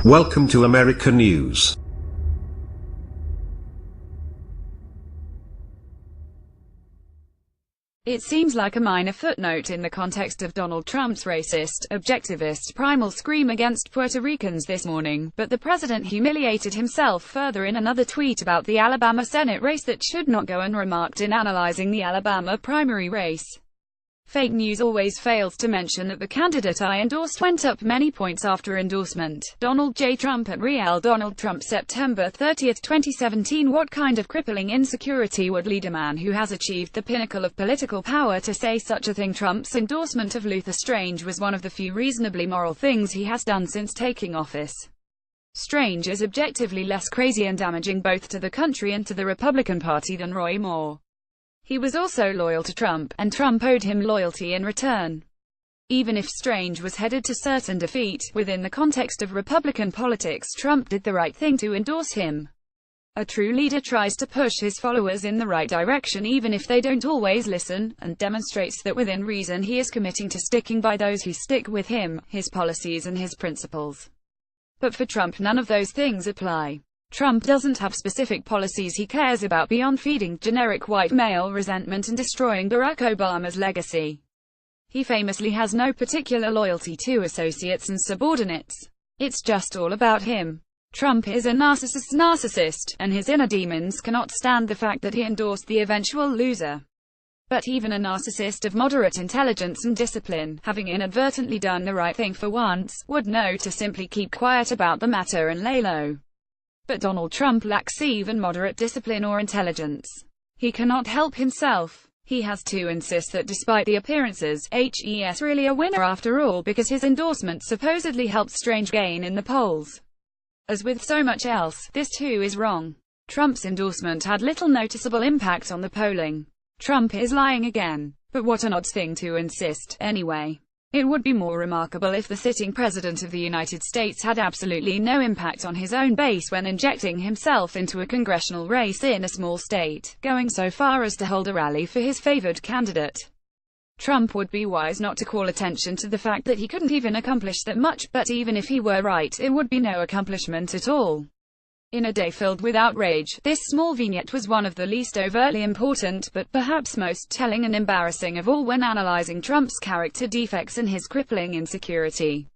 Welcome to America News. It seems like a minor footnote in the context of Donald Trump's racist, objectivist, primal scream against Puerto Ricans this morning, but the president humiliated himself further in another tweet about the Alabama Senate race that should not go unremarked in analyzing the Alabama primary race. Fake news always fails to mention that the candidate I endorsed went up many points after endorsement. Donald J. Trump at Real Donald Trump, September 30, 2017. What kind of crippling insecurity would lead a man who has achieved the pinnacle of political power to say such a thing? Trump's endorsement of Luther Strange was one of the few reasonably moral things he has done since taking office. Strange is objectively less crazy and damaging both to the country and to the Republican Party than Roy Moore. He was also loyal to Trump, and Trump owed him loyalty in return. Even if Strange was headed to certain defeat, within the context of Republican politics, Trump did the right thing to endorse him. A true leader tries to push his followers in the right direction even if they don't always listen, and demonstrates that within reason he is committing to sticking by those who stick with him, his policies and his principles. But for Trump, none of those things apply. Trump doesn't have specific policies he cares about beyond feeding generic white male resentment and destroying Barack Obama's legacy. He famously has no particular loyalty to associates and subordinates. It's just all about him. Trump is a narcissist, and his inner demons cannot stand the fact that he endorsed the eventual loser. But even a narcissist of moderate intelligence and discipline, having inadvertently done the right thing for once, would know to simply keep quiet about the matter and lay low. But Donald Trump lacks even moderate discipline or intelligence. He cannot help himself. He has to insist that despite the appearances, he's really a winner after all because his endorsement supposedly helped Strange gain in the polls. As with so much else, this too is wrong. Trump's endorsement had little noticeable impact on the polling. Trump is lying again. But what an odd thing to insist, anyway. It would be more remarkable if the sitting president of the United States had absolutely no impact on his own base when injecting himself into a congressional race in a small state, going so far as to hold a rally for his favored candidate. Trump would be wise not to call attention to the fact that he couldn't even accomplish that much, but even if he were right, it would be no accomplishment at all. In a day filled with outrage, this small vignette was one of the least overtly important, but perhaps most telling and embarrassing of all when analyzing Trump's character defects and his crippling insecurity.